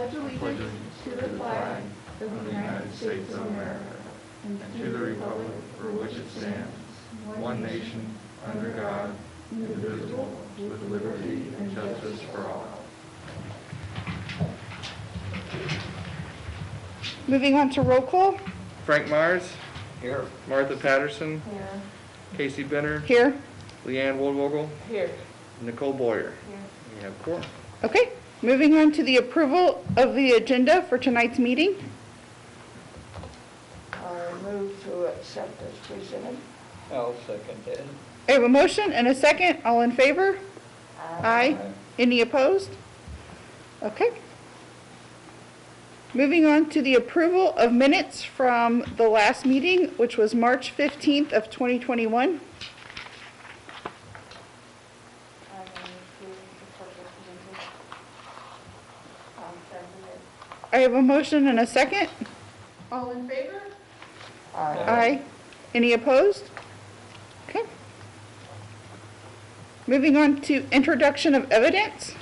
pledge allegiance to the flag of the United States of America and to the republic for which it stands, one nation, under God, indivisible, with liberty and justice for all. Moving on to roll call. Frank Myers. Here. Martha Patterson. Here. Casey Benner. Here. Leanne Woodwogel. Here. Nicole Boyer. Here. We have quorum. Okay. Moving on to the approval of the agenda for tonight's meeting. I move to accept as presented. I'll second it. I have a motion and a second. All in favor? Aye. Any opposed? Okay. Moving on to the approval of minutes from the last meeting, which was March 15th of 2021. I have a motion and a second. All in favor? Aye. Any opposed? Okay. Moving on to introduction of evidence.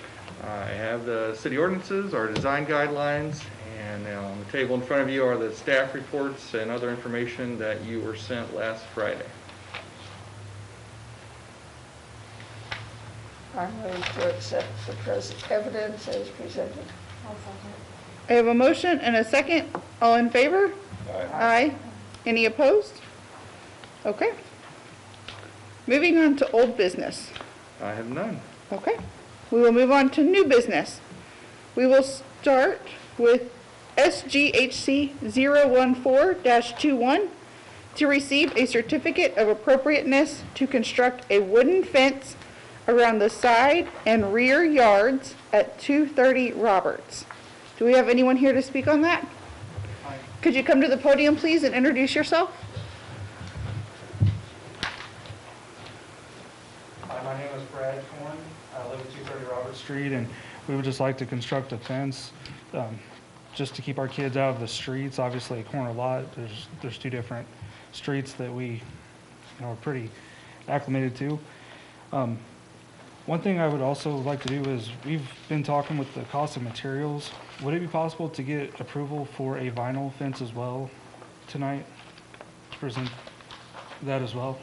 I have the city ordinances, our design guidelines, and on the table in front of you are the staff reports and other information that you were sent last Friday. I move to accept the present evidence as presented. I have a motion and a second. All in favor? Aye. Any opposed? Okay. Moving on to old business. I have none. Okay. We will move on to new business. We will start with SGHC 014-21 to receive a certificate of appropriateness to construct a wooden fence around the side and rear yards at 230 Roberts. Do we have anyone here to speak on that? Hi. Could you come to the podium, please, and introduce yourself? Hi, my name is Brad Corn. I live at 230 Robert Street, and we would just like to construct a fence just to keep our kids out of the streets. Obviously, a corner lot, there's two different streets that we are pretty acclimated to. One thing I would also like to do is, we've been talking with the cost of materials. Would it be possible to get approval for a vinyl fence as well tonight? To present that as well?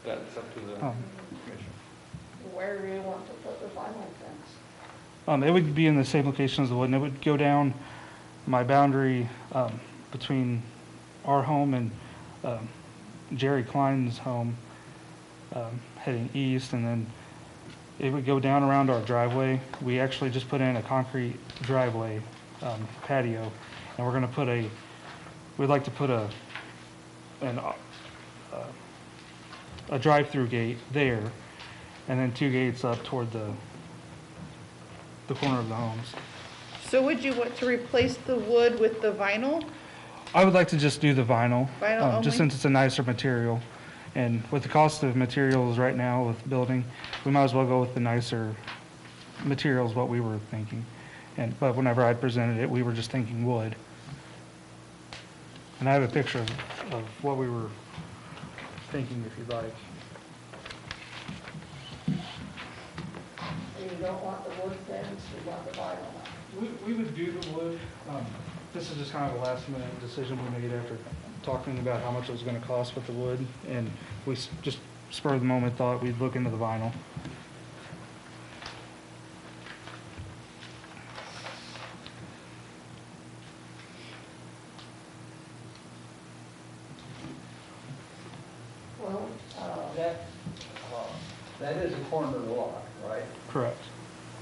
That's up to the commission. Where do you want to put the vinyl fence? It would be in the same location as the wood, and it would go down my boundary between our home and Jerry Klein's home, heading east, and then it would go down around our driveway. We actually just put in a concrete driveway patio, and we're going to put we'd like to put a drive-through gate there, and then two gates up toward the corner of the homes. So would you want to replace the wood with the vinyl? I would like to just do the vinyl, Vinyl only? just since it's a nicer material. And with the cost of materials right now with building, we might as well go with the nicer materials, what we were thinking. But whenever I presented it, we were just thinking wood. And I have a picture of what we were thinking, if you'd like. You don't want the wood fence, you want the vinyl. We would do the wood. This is just kind of a last minute decision we made after talking about how much it was going to cost with the wood, and we just spur of the moment thought we'd look into the vinyl. Well, That is a corner lot, right? Correct.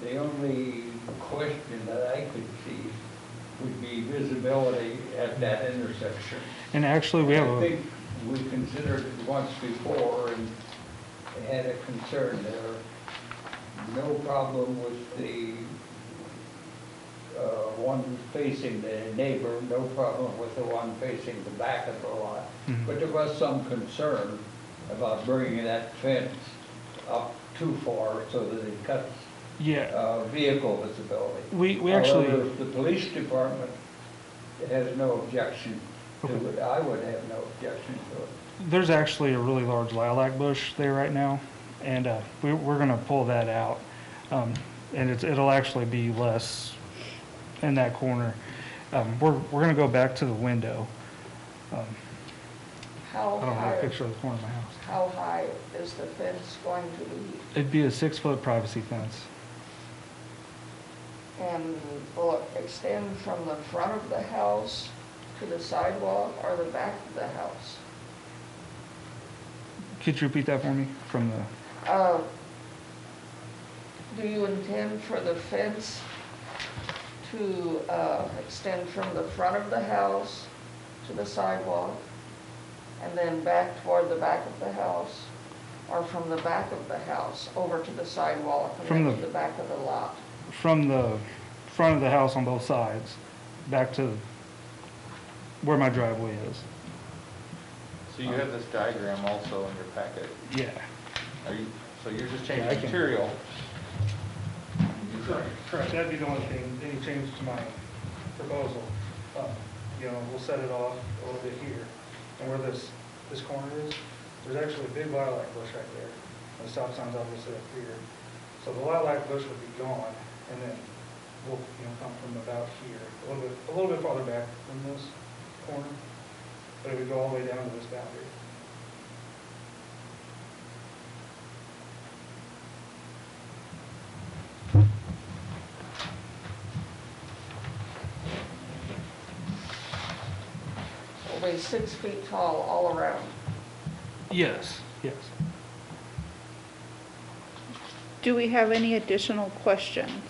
The only question that I could see would be visibility at that intersection. And actually, we have I a, think we considered it once before and had a concern there. No problem with the one facing the neighbor, no problem with the one facing the back of the lot. Mhm. But there was some concern about bringing that fence up too far so that it cuts yeah, vehicle visibility. we actually, However, if the police department has no objection to Okay. it, I would have no objection to it. there's actually a really large lilac bush there right now, and we're going to pull that out, and it'll actually be less in that corner. We're going to go back to the window. How I don't have a high, picture of the corner of my house. how high is the fence going to be? It'd be a 6-foot privacy fence. And will it extend from the front of the house to the sidewalk or the back of the house? Could you repeat that for me? From the, Do you intend for the fence to extend from the front of the house to the sidewalk and then back toward the back of the house? Or from the back of the house over to the sidewalk and From then to the- the back of the lot? from the front of the house on both sides, back to where my driveway is. So you have this diagram also in your packet. Yeah. So you're just Yeah, changing I can- material. Correct, that'd be the only thing, any change to my proposal. We'll set it off a little bit here, and where this corner is, there's actually a big lilac bush right there. The stop sign's obviously up here. So the lilac bush would be gone, and then we'll, come from about here, a little bit farther back from this corner, but it would go all the way down to this boundary. It'll be 6 feet tall all around. Yes, yes. Do we have any additional questions?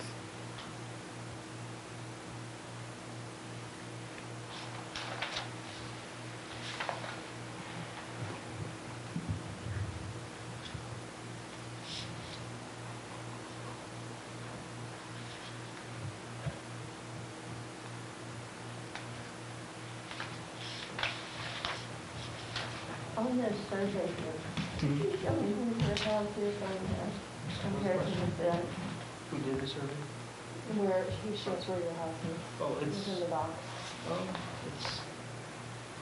On this survey here, can you show me who your house is on there compared to the fence? Who did the survey? Where he shows where your house is? Oh, It's in the box.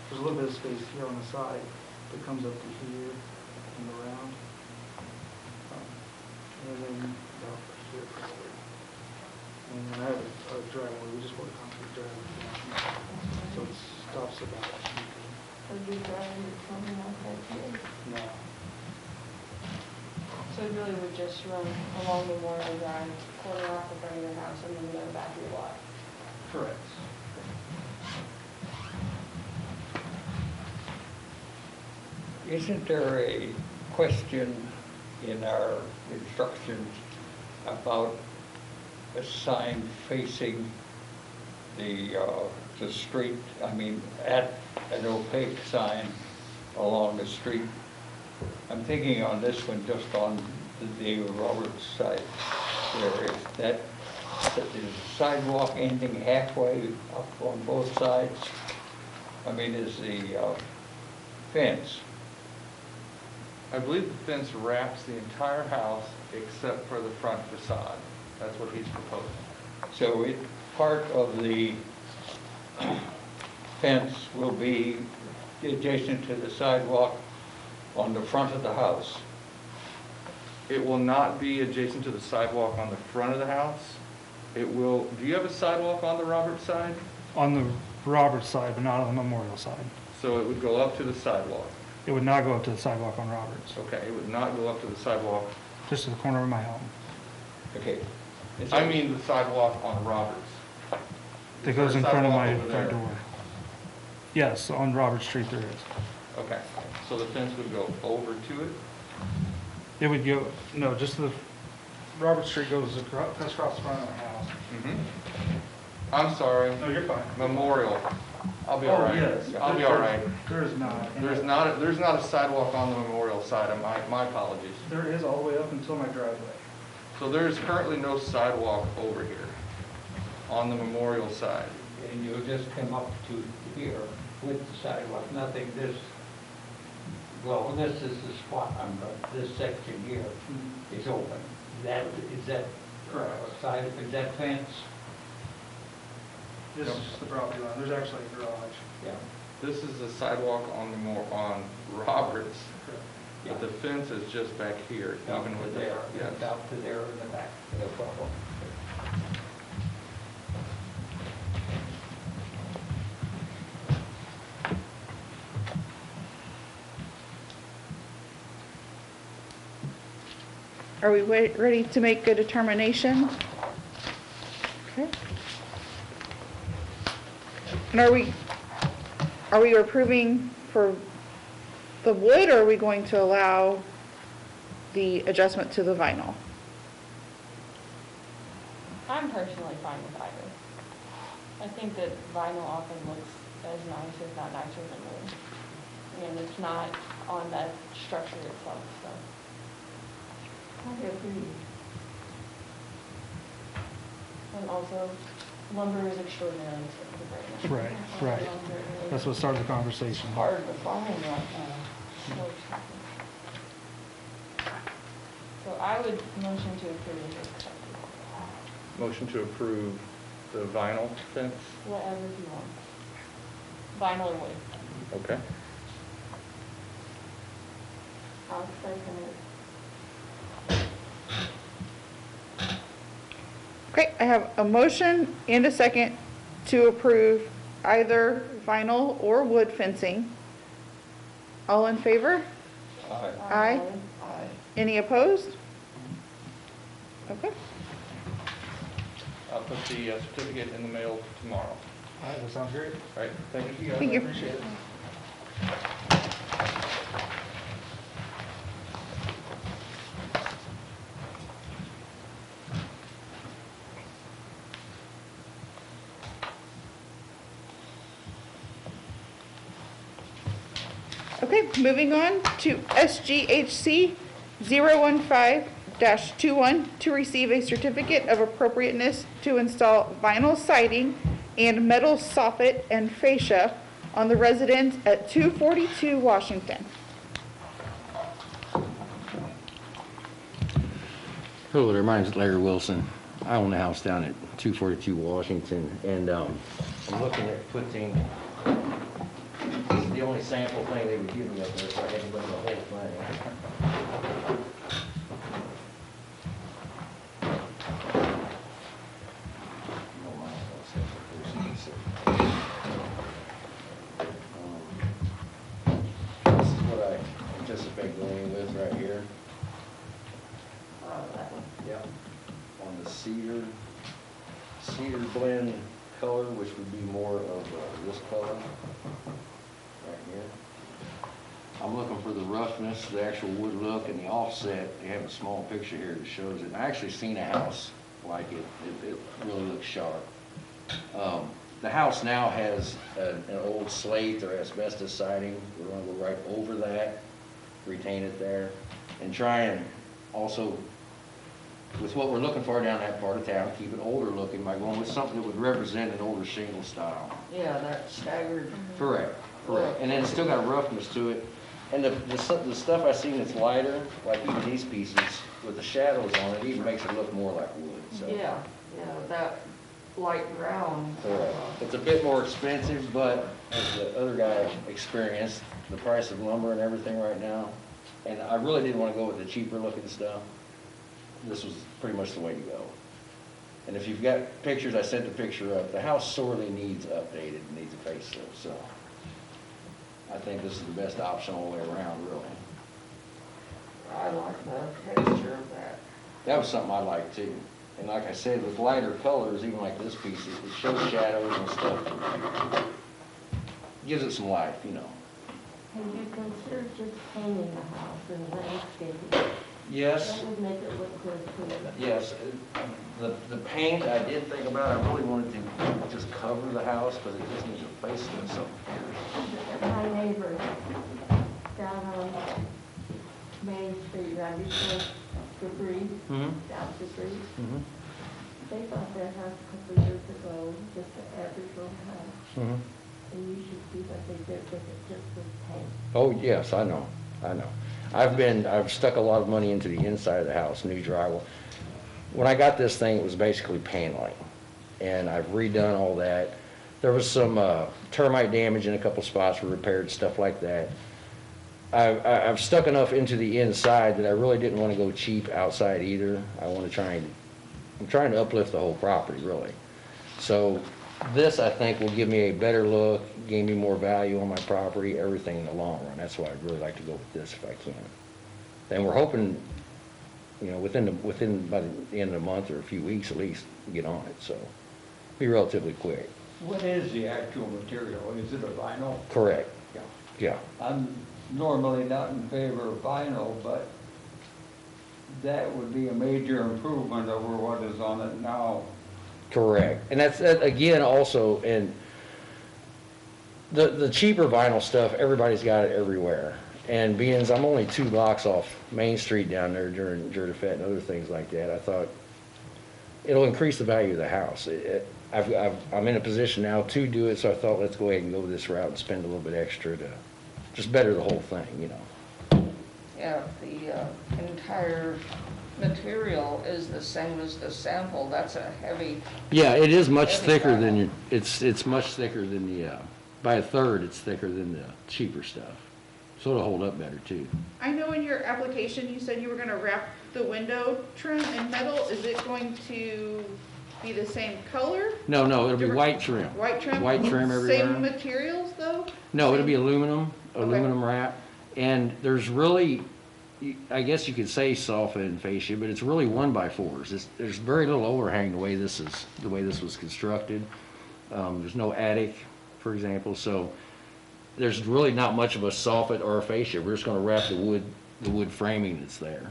There's a little bit of space here on the side that comes up to here and around. And then about here probably. And then I have a driveway, we just put a concrete driveway. So it stops about here. Would you drive something like that too? No. So it really would just run along Memorial Drive, quarter off the front of your house, and then go back to your lot? Correct. Isn't there a question in our instructions about a sign facing the street? I mean, at an opaque sign along the street? I'm thinking on this one, just on the David Roberts side, there is that is the sidewalk ending halfway up on both sides? I mean, is the fence? I believe the fence wraps the entire house except for the front facade. That's what he's proposing. So part of the fence will be adjacent to the sidewalk on the front of the house. It will not be adjacent to the sidewalk on the front of the house. It will, do you have a sidewalk on the Roberts side? On the Roberts side, but not on the Memorial side. So it would go up to the sidewalk. It would not go up to the sidewalk on Roberts, Okay, it would not go up to the sidewalk. just to the corner of my home. Okay. I mean the sidewalk on Roberts. That goes in front of my Sidewalk over front there. door. Yes, on Roberts Street there is. Okay, so the fence would go over to it? It would go, no, just the, Roberts Street goes cuts across the front of my house. I'm sorry, No, you're fine. Memorial. I'll be all Oh, right. yes. I'll be all right. There is not. There's not a sidewalk on the Memorial side. My apologies. There is all the way up until my driveway. So there's currently no sidewalk over here on the Memorial side. And you'll just come up to here with the sidewalk, nothing this, well, this is the spot on this section here is open. Is that Correct. side, is that fence? This is just the property line. There's actually a garage. Yeah. This is the sidewalk on Roberts, Yeah. but the fence is just back here, Down even to with there, yes. down to there in the back, no problem. Are we ready to make a determination? Okay. And are we approving for the wood, or are we going to allow the adjustment to the vinyl? I'm personally fine with either. I think that vinyl often looks as nice, if not nicer than wood. And it's not on that structure itself, so. I agree. And also, lumber is extraordinarily expensive right now. Right, right. Lumber is That's what started the conversation. hard to find right now. So expensive. So I would motion to approve if accepted. Motion to approve the vinyl fence. Whatever you want. Vinyl or wood. Okay. I'll second it. Okay, I have a motion and a second to approve either vinyl or wood fencing. All in favor? Aye. Aye. Aye. Any opposed? Okay. I'll put the certificate in the mail tomorrow. All right, that sounds great. All right, thank you. Thank you. Appreciate it. Okay, moving on to SGHC 015-21 to receive a certificate of appropriateness to install vinyl siding and metal soffit and fascia on the residence at 242 Washington. Hello there, my name's Larry Wilson. I own a house down at 242 Washington, and I'm looking at putting, this is the only sample thing they would give me up there, so I had to bring the whole thing. This is what I anticipate going with right here. Yep, on the cedar blend color, which would be more of this color right here. I'm looking for the roughness, the actual wood look, and the offset. They have a small picture here that shows it. I actually seen a house like it. It really looks sharp. The house now has an old slate or asbestos siding. We're going to go right over that, retain it there, and try and also, with what we're looking for down that part of town, keep it older looking by going with something that would represent an older shingle style. Yeah, that staggered. Correct, correct. And then it's still got a roughness to it. And the stuff I seen that's lighter, like even these pieces, with the shadows on it, even makes it look more like wood, so. Yeah, that light brown. Correct. It's a bit more expensive, but as the other guy experienced, the price of lumber and everything right now, and I really didn't want to go with the cheaper looking stuff. This was pretty much the way to go. And if you've got pictures, I sent the picture up. The house sorely needs updated, needs a facelift, so I think this is the best option all the way around, really. I like the texture of that. That was something I liked too. And like I said, with lighter colors, even like this piece, it shows shadows and stuff. Gives it some life, you know. Have you considered just painting the house and landscaping? Yes. That would make it look good too. Yes, the paint I did think about, I really wanted to just cover the house, but it just needs a facelift, so. My neighbor down on Main Street, right before Debris, down the street, they bought their house a couple of years ago, just an average little house. And you should see what they did with it, just with paint. Oh, yes, I know. I've stuck a lot of money into the inside of the house, new drywall. When I got this thing, it was basically paneling, and I've redone all that. There was some termite damage in a couple spots, we repaired stuff like that. I've stuck enough into the inside that I really didn't want to go cheap outside either. I'm trying to uplift the whole property, really. So this, I think, will give me a better look, gain me more value on my property, everything in the long run. That's why I'd really like to go with this if I can. And we're hoping you know, within by the end of the month or a few weeks at least, get on it, so be relatively quick. What is the actual material? Is it a vinyl? Correct, yeah. I'm normally not in favor of vinyl, but that would be a major improvement over what is on it now. Correct, and that's, again, also, and the cheaper vinyl stuff, everybody's got it everywhere. And being as I'm only 2 blocks off Main Street down there during Jefferson and other things like that, I thought it'll increase the value of the house. I'm in a position now to do it, so I thought, let's go ahead and go this route and spend a little bit extra to just better the whole thing, you know. Yeah, if the entire material is the same as the sample, that's a heavy, Yeah, it is much Heavy thicker vinyl. than your, it's much thicker than the, by a third, it's thicker than the cheaper stuff. So it'll hold up better too. I know in your application, you said you were gonna wrap the window trim in metal. Is it going to be the same color? No, it'll be Different- white trim. White trim? White trim everywhere. Same materials though? No, it'll be Same- aluminum wrap. And there's really, I guess you could say soffit and fascia, but it's really 1x4s. There's very little overhang the way this was constructed. There's no attic, for example, so there's really not much of a soffit or a fascia. We're just gonna wrap the wood framing that's there.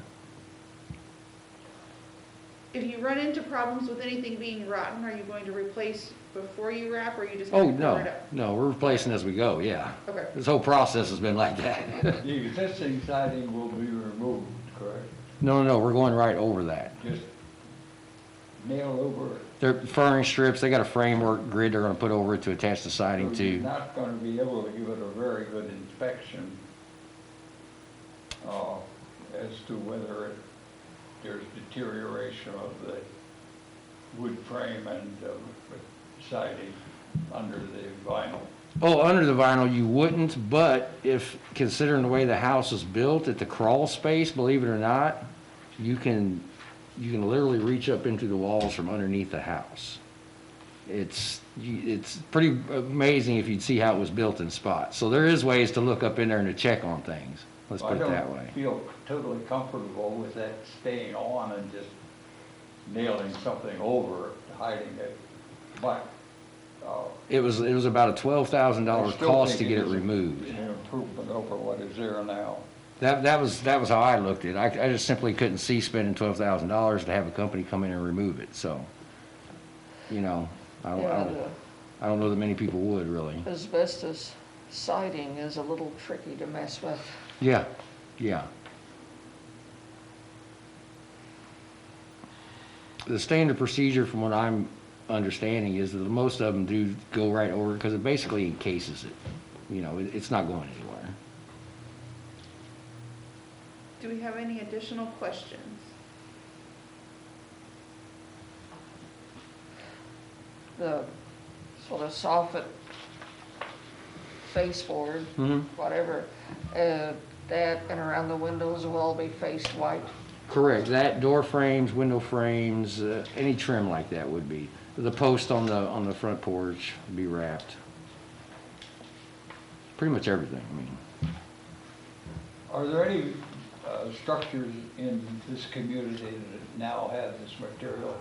If you run into problems with anything being rotten, are you going to replace before you wrap, or are you just Oh, gonna cover it up? no, we're replacing as we go, yeah. Okay. This whole process has been like that. The existing siding will be removed, correct? No, we're going right over that. Just nail over it. They're furring strips, they got a framework grid they're gonna put over it to attach the siding So you're to. not going to be able to give it a very good inspection as to whether there's deterioration of the wood frame and siding under the vinyl. Oh, under the vinyl you wouldn't, but if, considering the way the house is built, at the crawl space, believe it or not, you can literally reach up into the walls from underneath the house. It's pretty amazing if you'd see how it was built in spots. So there is ways to look up in there and to check on things. Let's put it that way. I don't feel totally comfortable with that staying on and just nailing something over it, hiding it. But It was about a $12,000 I still cost to think get it is removed. An improvement over what is there now. That was how I looked at it. I just simply couldn't see spending $12,000 to have a company come in and remove it, so, you know, I don't know that many people would really. asbestos siding is a little tricky to mess with. Yeah. The standard procedure from what I'm understanding is that most of them do go right over because it basically encases it. You know, it's not going anywhere. Do we have any additional questions? The sort of soffit baseboard, Mm-hmm. whatever, that and around the windows will all be faced white. Correct. That, door frames, window frames, any trim like that would be. The post on the front porch would be wrapped. Pretty much everything, I mean. Are there any structures in this community that now have this material?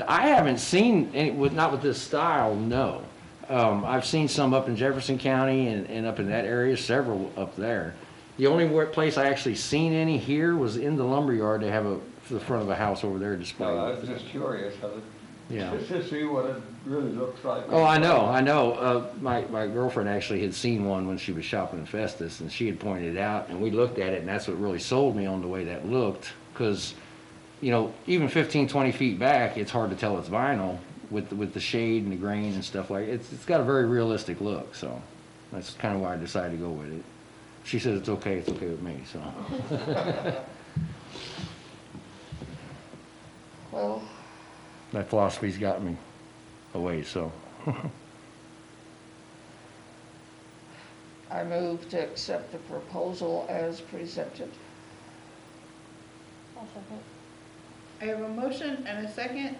I haven't seen any, not with this style, no. I've seen some up in Jefferson County and up in that area, several up there. The only place I actually seen any here was in the lumberyard. They have the front of a house over there displayed. I was just curious, Yeah. just to see what it really looks like. Oh, I know. My girlfriend actually had seen one when she was shopping in Festus, and she had pointed it out, and we looked at it, and that's what really sold me on the way that looked, because, you know, even 15, 20 feet back, it's hard to tell it's vinyl with the shade and the grain and stuff like it. It's got a very realistic look, so that's kind of why I decided to go with it. She says it's okay with me, so. Well, That philosophy's got me away, so. I move to accept the proposal as presented. I'll second. I have a motion and a second.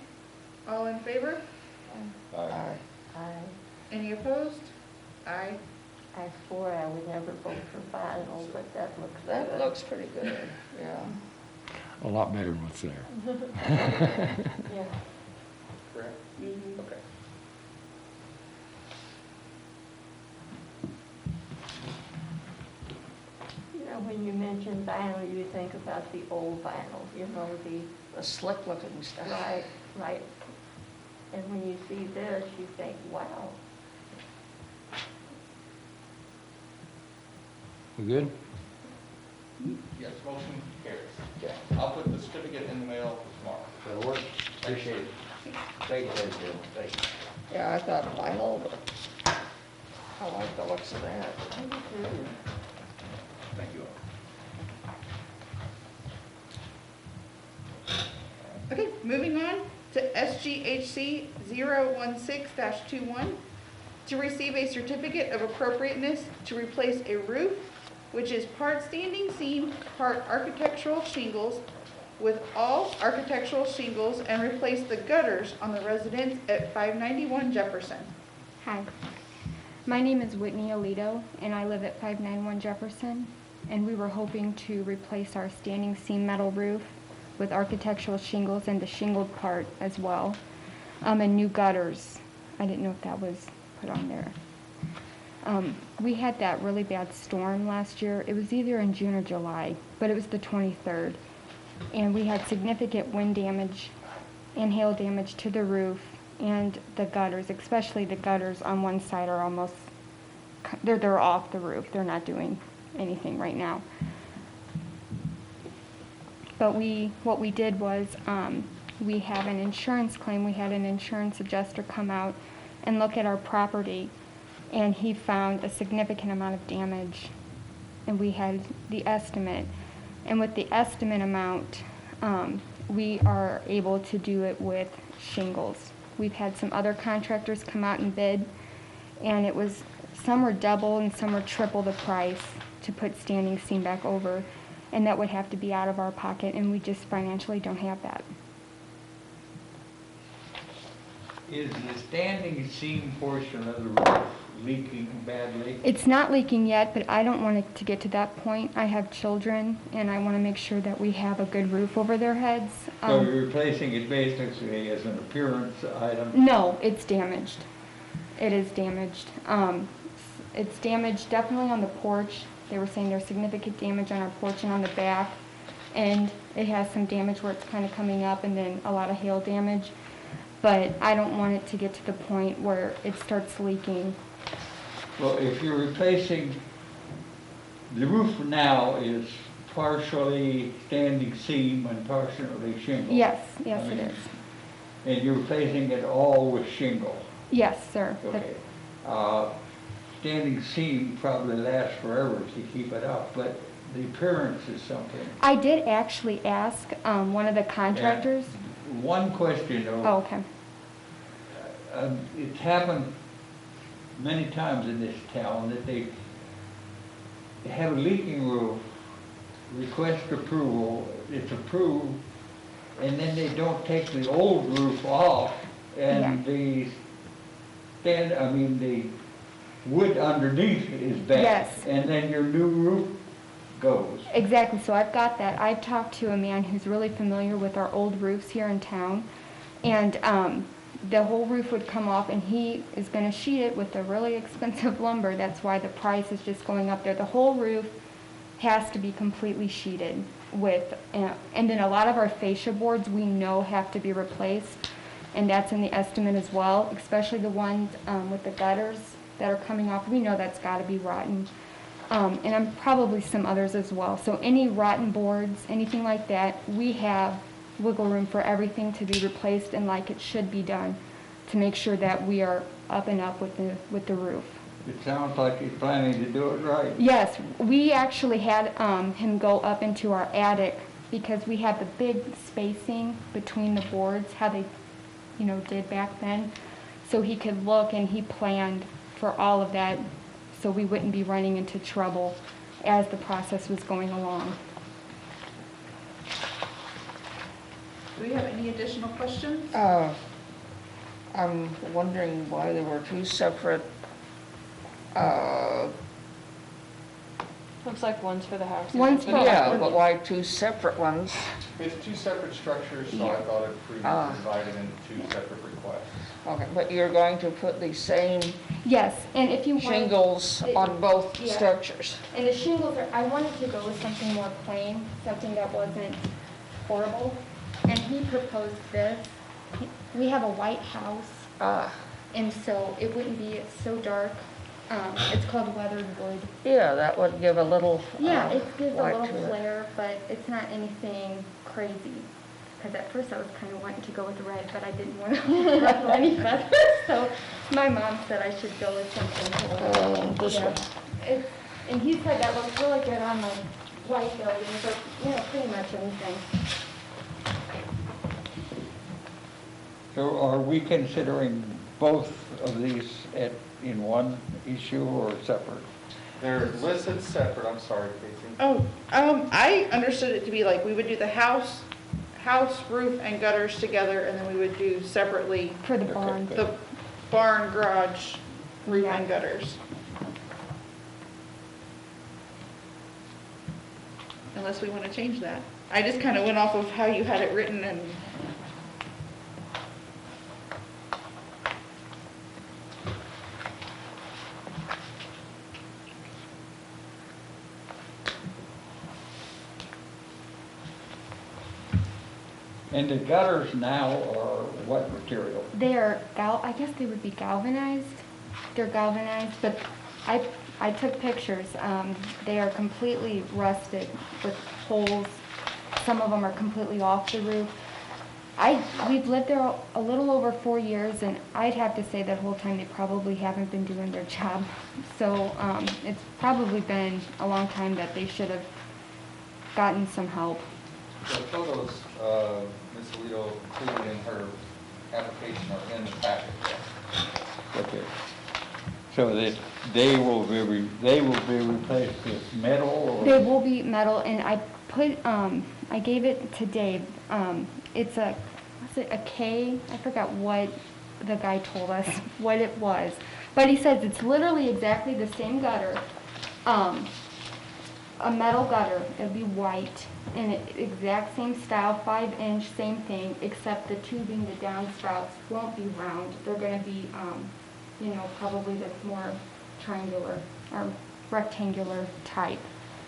All in favor? Aye. I, Any opposed? Aye. I swore I would never vote for vinyl, but that looks good. That looks pretty good, yeah. A lot better than what's there. Yeah. Correct? Okay. You know, when you mention vinyl, you think about the old vinyl, you know, The slick looking stuff. right, right. And when you see this, you think, wow. We good? Yes, motion carries. Yeah. I'll put the certificate in the mail tomorrow. That'll work. Appreciate it. Thank you, ladies and gentlemen. Thank you. Yeah, I thought vinyl, but I like the looks of that. Thank you all. Okay, moving on to SGHC 016-21, to receive a certificate of appropriateness to replace a roof, which is part standing seam, part architectural shingles, with all architectural shingles, and replace the gutters on the residence at 591 Jefferson. Hi, my name is Whitney Alito, and I live at 591 Jefferson, and we were hoping to replace our standing seam metal roof with architectural shingles and the shingled part as well, and new gutters. I didn't know if that was put on there. We had that really bad storm last year. It was either in June or July, but it was the 23rd, and we had significant wind damage and hail damage to the roof and the gutters, especially the gutters on one side are almost, they're off the roof. They're not doing anything right now. But what we did was, we have an insurance claim. We had an insurance adjuster come out and look at our property, and he found a significant amount of damage, and we had the estimate. And with the estimate amount, we are able to do it with shingles. We've had some other contractors come out and bid, and some were double and some were triple the price to put standing seam back over, and that would have to be out of our pocket, and we just financially don't have that. Is the standing seam portion of the roof leaking badly? It's not leaking yet, but I don't want it to get to that point. I have children, and I want to make sure that we have a good roof over their heads. So you're replacing it basically as an appearance item? No, it's damaged. It is damaged. It's damaged definitely on the porch. They were saying there's significant damage on our porch and on the back, and it has some damage where it's kind of coming up, and then a lot of hail damage. But I don't want it to get to the point where it starts leaking. Well, if you're replacing, the roof now is partially standing seam and partially shingle. Yes, yes it is. And you're replacing it all with shingle. Yes, sir. Okay. Standing seam probably lasts forever to keep it up, but the appearance is something. I did actually ask one of the contractors. One question though. Oh, okay. It's happened many times in this town that they have a leaking roof, request approval, it's approved, and then they don't take the old roof off, and the wood underneath is bad. Yes. And then your new roof goes. Exactly, so I've got that. I've talked to a man who's really familiar with our old roofs here in town, and the whole roof would come off, and he is going to sheet it with a really expensive lumber. That's why the price is just going up there. The whole roof has to be completely sheeted with, and then a lot of our fascia boards we know have to be replaced, and that's in the estimate as well, especially the ones with the gutters that are coming off. We know that's got to be rotten. And I'm probably some others as well. So any rotten boards, anything like that, we have wiggle room for everything to be replaced and like it should be done to make sure that we are up and up with the roof. It sounds like he's planning to do it right. Yes, we actually had him go up into our attic because we have the big spacing between the boards, how they, did back then. So he could look, and he planned for all of that so we wouldn't be running into trouble as the process was going along. Do we have any additional questions? I'm wondering why there were two separate Looks like one's for the house. One's for- Yeah, but why two separate ones? It's two separate structures, so I thought it prudent to divide it into two separate requests. Okay, but you're going to put the same Yes, and if you want. shingles on both Yeah. structures? And the shingles are, I wanted to go with something more plain, something that wasn't horrible. And he proposed this. We have a white house, Ah, and so it wouldn't be so dark. It's called weathered wood. yeah, that would give a little Yeah, it gives a light little to it. flair, but it's not anything crazy. Because at first I was kind of wanting to go with red, but I didn't want to ruffle any feathers. So my mom said I should go with something. This Yeah. one. And he said that looks really good on my white building, but, you know, pretty much anything. So are we considering both of these in one issue or separate? They're listed separate, I'm sorry, Casey. Oh, I understood it to be like, we would do the house, roof, and gutters together, and then we would do separately For the Okay, barn. good. the barn, garage, roof, and gutters. Unless we want to change that. I just kind of went off of how you had it written and. And the gutters now are what material? They are I guess they would be galvanized. They're galvanized, but I took pictures. They are completely rusted with holes. Some of them are completely off the roof. We've lived there a little over 4 years, and I'd have to say that whole time they probably haven't been doing their job. So it's probably been a long time that they should have gotten some help. The photos, Ms. Alito included in her application are in the packet. Okay. So that they will be replaced with metal or? They will be metal, and I gave it to Dave. It's what's it, a K? I forgot what the guy told us, what it was. But he says it's literally exactly the same gutter, a metal gutter. It'll be white, and exact same style, 5-inch, same thing, except the tubing, the downspouts won't be round. They're gonna be, probably the more triangular or rectangular type.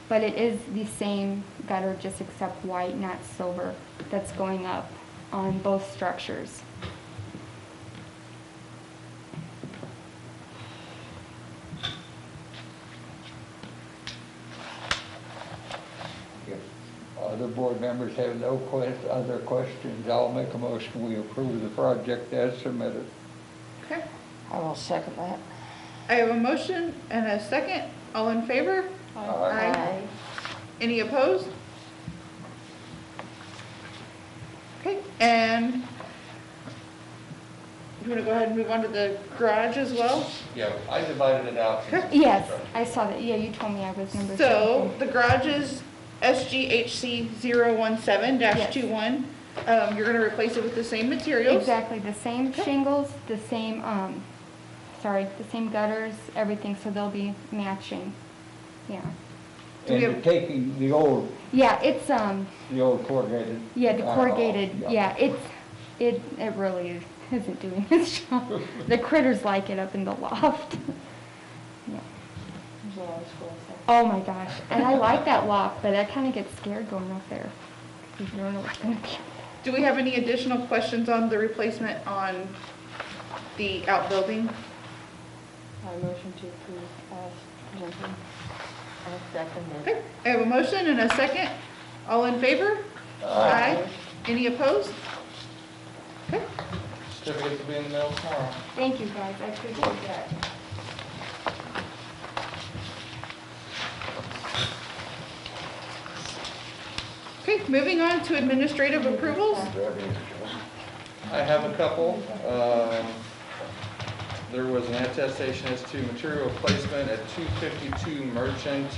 But it is the same gutter, just except white, not silver, that's going up on both structures. If other board members have no other questions, I'll make a motion, we approve the project as submitted. Okay. I will second that. I have a motion and a second. All in favor? Aye. Any opposed? Okay, and you want to go ahead and move on to the garage as well? Yeah, I divided it out. into two Yes, structures. I saw that. Yeah, you told me I was number So 17. the garage is SGHC 017-21. You're going to replace it with the same materials. Exactly, the same Okay. shingles, the same, the same gutters, everything, so they'll be matching. Yeah. Do we And have- taking the old Yeah, it's, the old corrugated. yeah, the corrugated, yeah. yeah, it really isn't doing its job. The critters like it up in the loft. Yeah. There's a lot of school stuff. Oh my gosh, and I like that loft, but I kind of get scared going up there. You don't know what's gonna be. Do we have any additional questions on the replacement on the outbuilding? I motion to approve as presented. I'll second it. Okay, I have a motion and a second. All in favor? Aye. Any opposed? Okay, Certificates will be in the mail tomorrow. Thank you, guys, I appreciate that. okay, moving on to administrative approvals. I have a couple. There was an attestation as to material placement at 252 Merchant.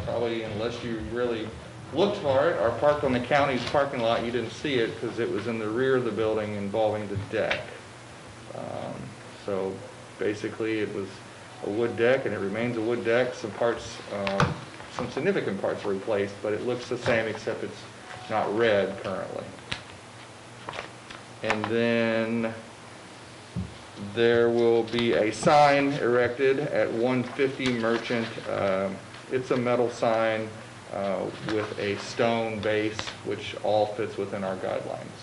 Probably unless you really looked for it or parked on the county's parking lot, you didn't see it because it was in the rear of the building involving the deck. So basically it was a wood deck and it remains a wood deck. Some parts some significant parts replaced, but it looks the same except it's not red currently. And then there will be a sign erected at 150 Merchant. It's a metal sign with a stone base, which all fits within our guidelines.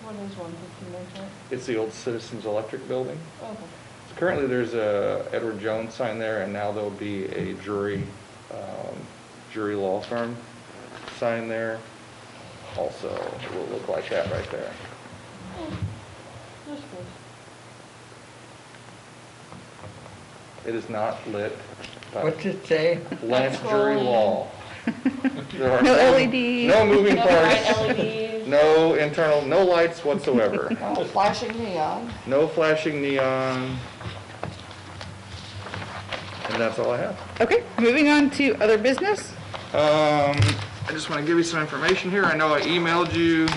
What is 150 Merchant? It's the old Citizens Electric building. Okay. So currently there's a Edward Jones sign there, and now there'll be a jury law firm sign there. Also, it will look like that right there. Just good. It is not lit. But What's it say? Lance That's Jury going. Law. There are No LEDs. No moving No bright parts. LEDs. No internal, no lights whatsoever. No flashing neon. No flashing neon. And that's all I have. Okay, moving on to other business. I just want to give you some information here. I know I emailed you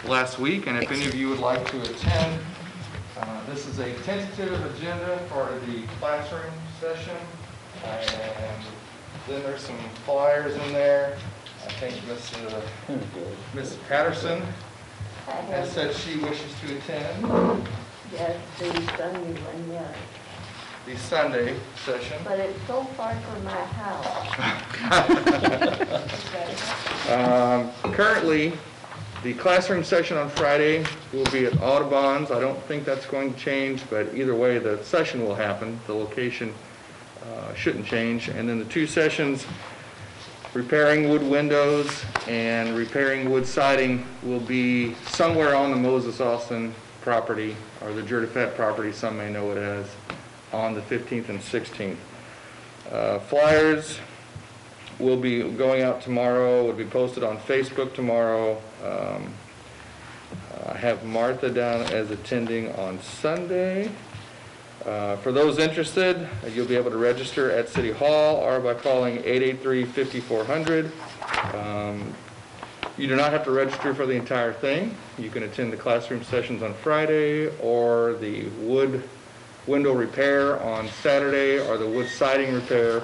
last week, and if any of you would like to attend, this is a tentative agenda for the classroom session. And then there's some flyers in there. I think Miss Patterson has said she wishes to attend Yes, the Sunday one, yeah. the Sunday session. But it's so far from my house. Currently, the classroom session on Friday will be at Audubon's. I don't think that's going to change, but either way, the session will happen. The location shouldn't change. And then the two sessions, repairing wood windows and repairing wood siding, will be somewhere on the Moses Austin property, or the Jerdefett property, some may know it as, on the 15th and 16th. Flyers will be going out tomorrow, will be posted on Facebook tomorrow. I have Martha down as attending on Sunday. For those interested, you'll be able to register at City Hall or by calling 883-5400. You do not have to register for the entire thing. You can attend the classroom sessions on Friday, or the wood window repair on Saturday, or the wood siding repair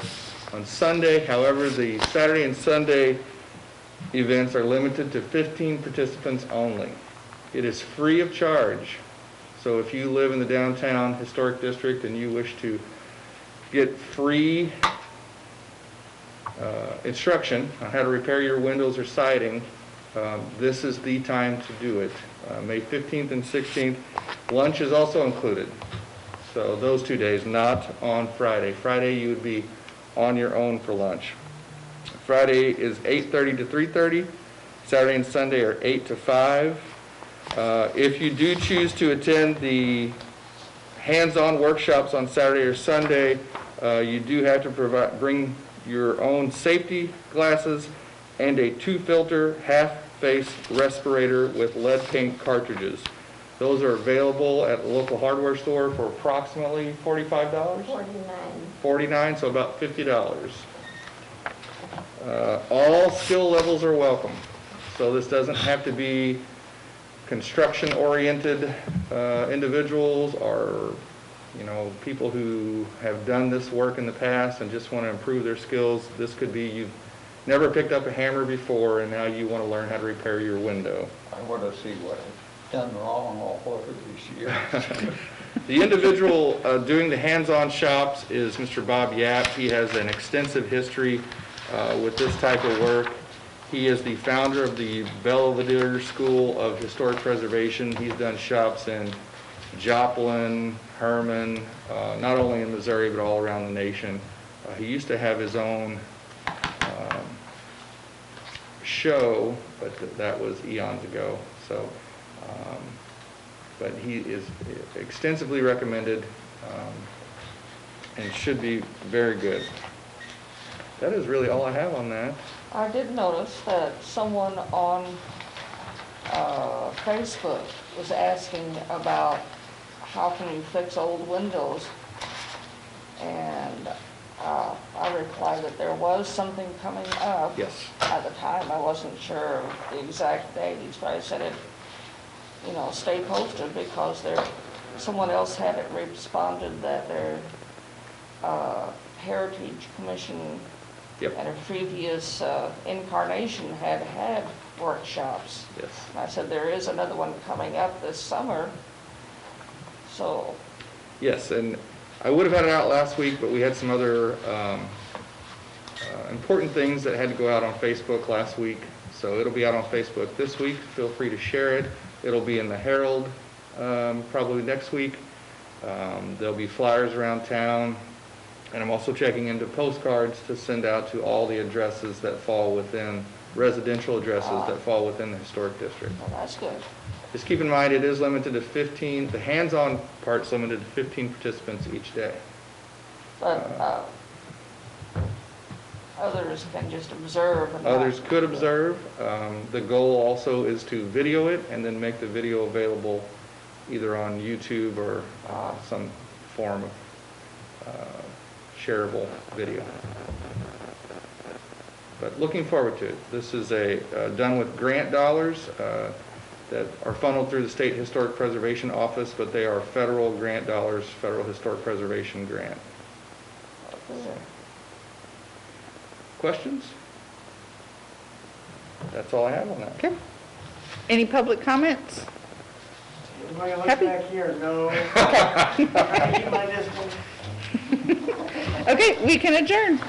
on Sunday. However, the Saturday and Sunday events are limited to 15 participants only. It is free of charge. So if you live in the downtown historic district and you wish to get free instruction on how to repair your windows or siding, this is the time to do it. May 15th and 16th. Lunch is also included. So those 2 days, not on Friday. Friday you would be on your own for lunch. Friday is 8:30 to 3:30. Saturday and Sunday are 8 to 5. If you do choose to attend the hands-on workshops on Saturday or Sunday, you do have to bring your own safety glasses and a 2-filter half-face respirator with lead paint cartridges. Those are available at the local hardware store for approximately $45? 49, so about $50. All skill levels are welcome. So this doesn't have to be construction-oriented individuals, or people who have done this work in the past and just want to improve their skills. This could be you've never picked up a hammer before and now you want to learn how to repair your window. I want to see what I've done wrong all over these years. The individual doing the hands-on shops is Mr. Bob Yap. He has an extensive history with this type of work. He is the founder of the Belvedere School of Historic Preservation. He's done shops in Joplin, Herman, not only in Missouri, but all around the nation. He used to have his own show, but that was eons ago. So, but he is extensively recommended and should be very good. That is really all I have on that. I did notice that someone on Facebook was asking about how can you fix old windows, and I replied that there was something coming up. Yes. At the time, I wasn't sure of the exact date. He's probably said it, stay posted, because someone else had it responded that they're Heritage Commission Yep. at a previous incarnation had workshops. Yes. And I said, there is another one coming up this summer, so, Yes, and I would have had it out last week, but we had some other important things that had to go out on Facebook last week. So it'll be out on Facebook this week. Feel free to share it. It'll be in the Herald probably next week. There'll be flyers around town. And I'm also checking into postcards to send out to all the addresses that fall within, residential addresses that fall within the historic district. well, that's good. Just keep in mind, it is limited to 15, the hands-on part's limited to 15 participants each day. But others can just observe and not- Others could observe. The goal also is to video it and then make the video available either on YouTube or some form of shareable video. But looking forward to it. This is done with grant dollars that are funneled through the State Historic Preservation Office, but they are federal grant dollars, federal historic preservation grant. Questions? That's all I have on that. Okay. Any public comments? Everybody look Happy? back here, no. Okay. I need my discipline. Okay, we can adjourn.